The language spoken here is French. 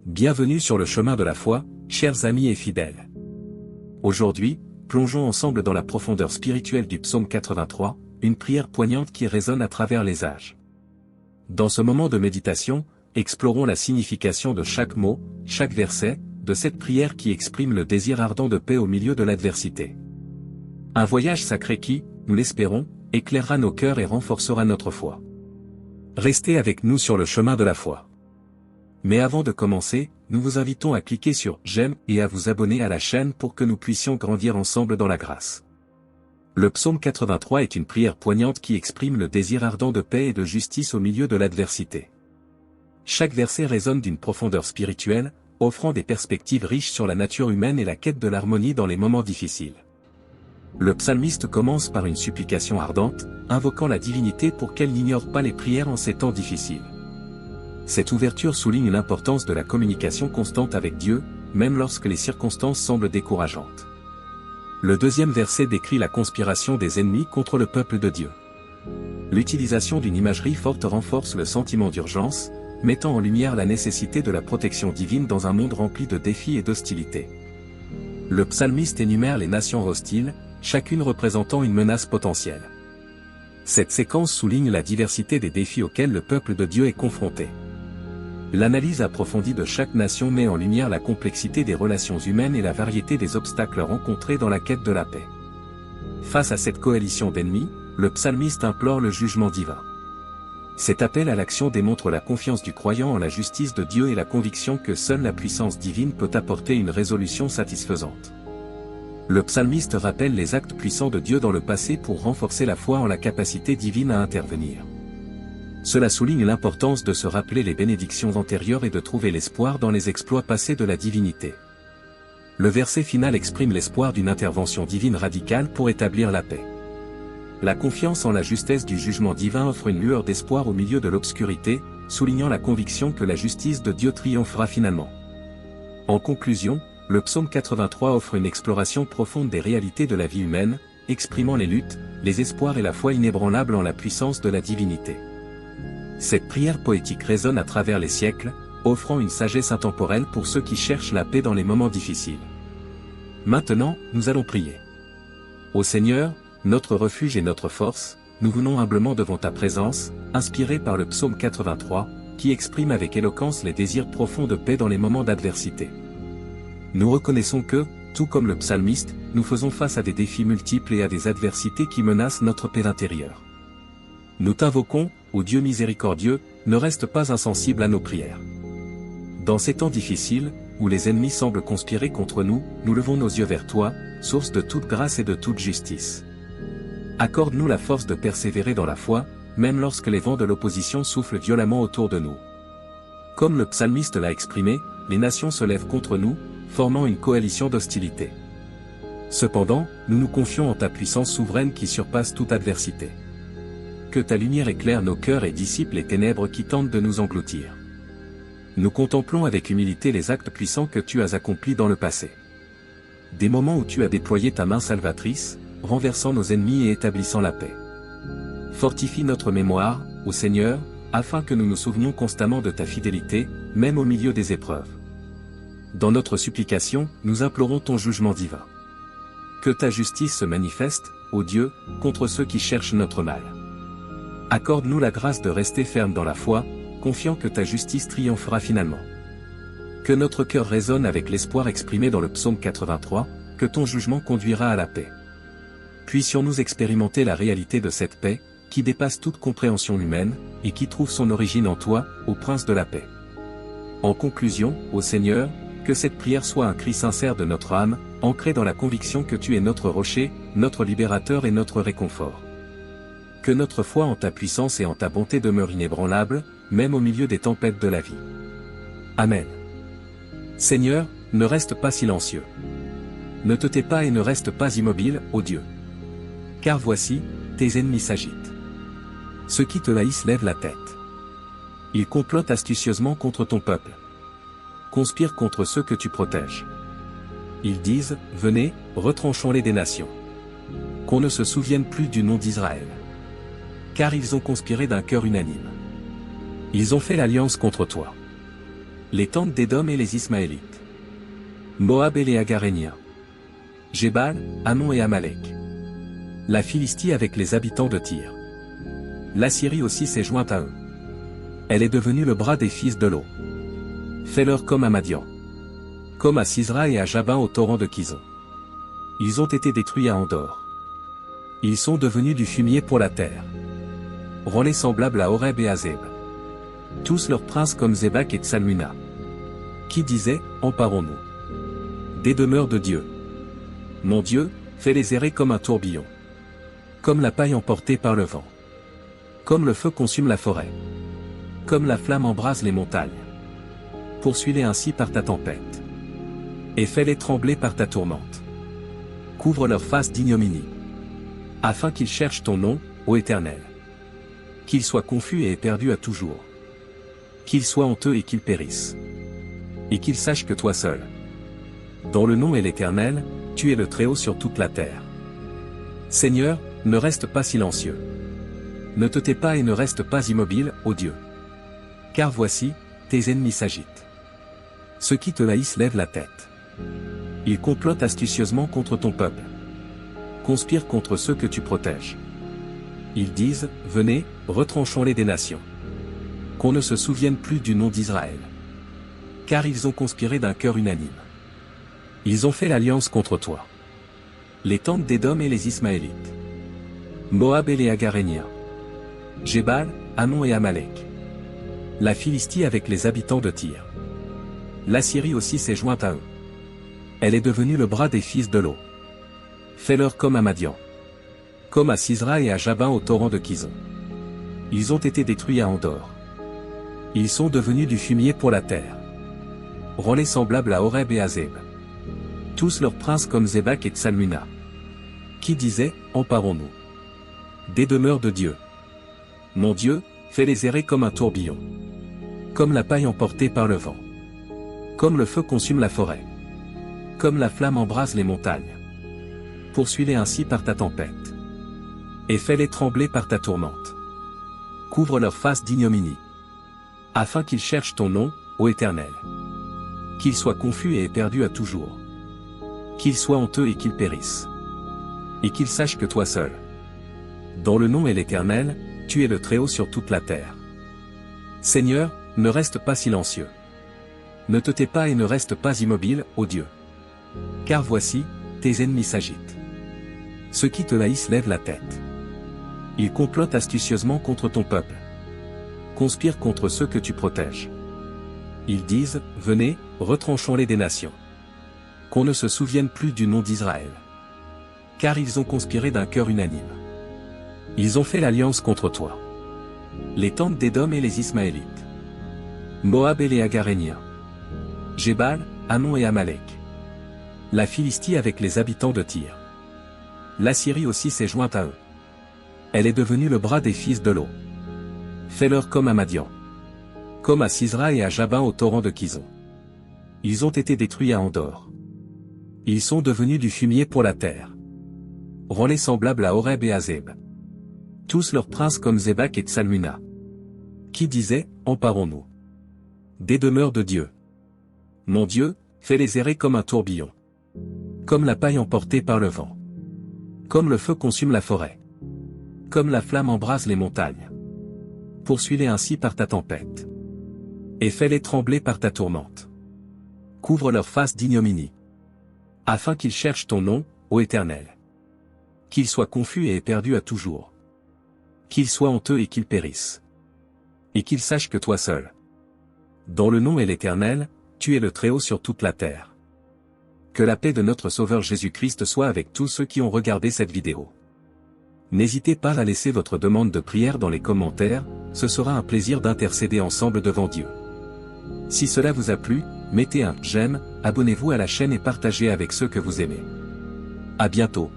Bienvenue sur le chemin de la foi, chers amis et fidèles. Aujourd'hui, plongeons ensemble dans la profondeur spirituelle du psaume 83, une prière poignante qui résonne à travers les âges. Dans ce moment de méditation, explorons la signification de chaque mot, chaque verset, de cette prière qui exprime le désir ardent de paix au milieu de l'adversité. Un voyage sacré qui, nous l'espérons, éclairera nos cœurs et renforcera notre foi. Restez avec nous sur le chemin de la foi. Mais avant de commencer, nous vous invitons à cliquer sur « J'aime » et à vous abonner à la chaîne pour que nous puissions grandir ensemble dans la grâce. Le psaume 83 est une prière poignante qui exprime le désir ardent de paix et de justice au milieu de l'adversité. Chaque verset résonne d'une profondeur spirituelle, offrant des perspectives riches sur la nature humaine et la quête de l'harmonie dans les moments difficiles. Le psalmiste commence par une supplication ardente, invoquant la divinité pour qu'elle n'ignore pas les prières en ces temps difficiles. Cette ouverture souligne l'importance de la communication constante avec Dieu, même lorsque les circonstances semblent décourageantes. Le deuxième verset décrit la conspiration des ennemis contre le peuple de Dieu. L'utilisation d'une imagerie forte renforce le sentiment d'urgence, mettant en lumière la nécessité de la protection divine dans un monde rempli de défis et d'hostilité. Le psalmiste énumère les nations hostiles, chacune représentant une menace potentielle. Cette séquence souligne la diversité des défis auxquels le peuple de Dieu est confronté. L'analyse approfondie de chaque nation met en lumière la complexité des relations humaines et la variété des obstacles rencontrés dans la quête de la paix. Face à cette coalition d'ennemis, le psalmiste implore le jugement divin. Cet appel à l'action démontre la confiance du croyant en la justice de Dieu et la conviction que seule la puissance divine peut apporter une résolution satisfaisante. Le psalmiste rappelle les actes puissants de Dieu dans le passé pour renforcer la foi en la capacité divine à intervenir. Cela souligne l'importance de se rappeler les bénédictions antérieures et de trouver l'espoir dans les exploits passés de la divinité. Le verset final exprime l'espoir d'une intervention divine radicale pour établir la paix. La confiance en la justesse du jugement divin offre une lueur d'espoir au milieu de l'obscurité, soulignant la conviction que la justice de Dieu triomphera finalement. En conclusion, le psaume 83 offre une exploration profonde des réalités de la vie humaine, exprimant les luttes, les espoirs et la foi inébranlable en la puissance de la divinité. Cette prière poétique résonne à travers les siècles, offrant une sagesse intemporelle pour ceux qui cherchent la paix dans les moments difficiles. Maintenant, nous allons prier. Ô Seigneur, notre refuge et notre force, nous venons humblement devant ta présence, inspirés par le psaume 83, qui exprime avec éloquence les désirs profonds de paix dans les moments d'adversité. Nous reconnaissons que, tout comme le psalmiste, nous faisons face à des défis multiples et à des adversités qui menacent notre paix intérieure. Nous t'invoquons, ô Dieu miséricordieux, ne reste pas insensible à nos prières. Dans ces temps difficiles, où les ennemis semblent conspirer contre nous, nous levons nos yeux vers toi, source de toute grâce et de toute justice. Accorde-nous la force de persévérer dans la foi, même lorsque les vents de l'opposition soufflent violemment autour de nous. Comme le psalmiste l'a exprimé, les nations se lèvent contre nous, formant une coalition d'hostilité. Cependant, nous nous confions en ta puissance souveraine qui surpasse toute adversité. Que ta lumière éclaire nos cœurs et dissipe les ténèbres qui tentent de nous engloutir. Nous contemplons avec humilité les actes puissants que tu as accomplis dans le passé. Des moments où tu as déployé ta main salvatrice, renversant nos ennemis et établissant la paix. Fortifie notre mémoire, ô Seigneur, afin que nous nous souvenions constamment de ta fidélité, même au milieu des épreuves. Dans notre supplication, nous implorons ton jugement divin. Que ta justice se manifeste, ô Dieu, contre ceux qui cherchent notre mal. Accorde-nous la grâce de rester ferme dans la foi, confiant que ta justice triomphera finalement. Que notre cœur résonne avec l'espoir exprimé dans le psaume 83, que ton jugement conduira à la paix. Puissions-nous expérimenter la réalité de cette paix, qui dépasse toute compréhension humaine, et qui trouve son origine en toi, ô Prince de la paix. En conclusion, ô Seigneur, que cette prière soit un cri sincère de notre âme, ancré dans la conviction que tu es notre rocher, notre libérateur et notre réconfort. Que notre foi en ta puissance et en ta bonté demeure inébranlable, même au milieu des tempêtes de la vie. Amen. Seigneur, ne reste pas silencieux. Ne te tais pas et ne reste pas immobile, ô Dieu. Car voici, tes ennemis s'agitent. Ceux qui te haïssent lèvent la tête. Ils complotent astucieusement contre ton peuple. Conspirent contre ceux que tu protèges. Ils disent, venez, retranchons-les des nations. Qu'on ne se souvienne plus du nom d'Israël. Car ils ont conspiré d'un cœur unanime. Ils ont fait l'alliance contre toi. Les tentes d'Édom et les Ismaélites. Moab et les Agaréniens. Jébal, Ammon et Amalek. La Philistie avec les habitants de Tyr. L'Assyrie aussi s'est jointe à eux. Elle est devenue le bras des fils de l'eau. Fais-leur comme à Madian. Comme à Sisra et à Jabin au torrent de Kison. Ils ont été détruits à Endor. Ils sont devenus du fumier pour la terre. Relais semblables à Horeb et à Zeb. Tous leurs princes comme Zébak et Tsalmuna. Qui disait, emparons-nous des demeures de Dieu. Mon Dieu, fais-les errer comme un tourbillon. Comme la paille emportée par le vent. Comme le feu consume la forêt. Comme la flamme embrase les montagnes. Poursuis-les ainsi par ta tempête. Et fais-les trembler par ta tourmente. Couvre leur face d'ignominie. Afin qu'ils cherchent ton nom, ô Éternel. Qu'ils soient confus et éperdus à toujours. Qu'ils soient honteux et qu'ils périssent. Et qu'ils sachent que toi seul, dont le nom est l'Éternel, tu es le Très-Haut sur toute la terre. Seigneur, ne reste pas silencieux. Ne te tais pas et ne reste pas immobile, ô Dieu. Car voici, tes ennemis s'agitent. Ceux qui te haïssent lèvent la tête. Ils complotent astucieusement contre ton peuple. Conspirent contre ceux que tu protèges. Ils disent, venez, retranchons-les des nations. Qu'on ne se souvienne plus du nom d'Israël. Car ils ont conspiré d'un cœur unanime. Ils ont fait l'alliance contre toi. Les tentes d'Édom et les Ismaélites. Moab et les Agaréniens. Jébal, Ammon et Amalek. La Philistie avec les habitants de Tyr. L'Assyrie aussi s'est jointe à eux. Elle est devenue le bras des fils de l'eau. Fais-leur comme à Madian. Comme à Sisra et à Jabin au torrent de Kison. Ils ont été détruits à Endor. Ils sont devenus du fumier pour la terre. Relais semblables à Horeb et à Zeb. Tous leurs princes comme Zébak et Tsalmuna. Qui disait, emparons-nous des demeures de Dieu. Mon Dieu, fais-les errer comme un tourbillon. Comme la paille emportée par le vent. Comme le feu consume la forêt. Comme la flamme embrase les montagnes. Poursuis-les ainsi par ta tempête. Et fais-les trembler par ta tourmente. Couvre leur face d'ignominie. Afin qu'ils cherchent ton nom, ô Éternel. Qu'ils soient confus et éperdus à toujours. Qu'ils soient honteux et qu'ils périssent. Et qu'ils sachent que toi seul, dont le nom est l'Éternel, tu es le Très-Haut sur toute la terre. Seigneur, ne reste pas silencieux. Ne te tais pas et ne reste pas immobile, ô Dieu. Car voici, tes ennemis s'agitent. Ceux qui te haïssent lèvent la tête. Ils complotent astucieusement contre ton peuple. Conspirent contre ceux que tu protèges. Ils disent, venez, retranchons-les des nations. Qu'on ne se souvienne plus du nom d'Israël. Car ils ont conspiré d'un cœur unanime. Ils ont fait l'alliance contre toi. Les tentes d'Édom et les Ismaélites. Moab et les Agaréniens. Jébal, Ammon et Amalek. La Philistie avec les habitants de Tyr. L'Assyrie aussi s'est jointe à eux. Elle est devenue le bras des fils de l'eau. Fais-leur comme à Madian. Comme à Sisra et à Jabin au torrent de Kison. Ils ont été détruits à Endor. Ils sont devenus du fumier pour la terre. Relais semblables à Horeb et à Zeb. Tous leurs princes comme Zébak et Tsalmuna. Qui disait, emparons-nous des demeures de Dieu. Mon Dieu, fais-les errer comme un tourbillon. Comme la paille emportée par le vent. Comme le feu consume la forêt. Comme la flamme embrase les montagnes. Poursuis-les ainsi par ta tempête. Et fais-les trembler par ta tourmente. Couvre leur face d'ignominie. Afin qu'ils cherchent ton nom, ô Éternel. Qu'ils soient confus et éperdus à toujours. Qu'ils soient honteux et qu'ils périssent. Et qu'ils sachent que toi seul, dont le nom est l'Éternel, tu es le Très-Haut sur toute la terre. Que la paix de notre Sauveur Jésus-Christ soit avec tous ceux qui ont regardé cette vidéo. N'hésitez pas à laisser votre demande de prière dans les commentaires, ce sera un plaisir d'intercéder ensemble devant Dieu. Si cela vous a plu, mettez un j'aime, abonnez-vous à la chaîne et partagez avec ceux que vous aimez. À bientôt.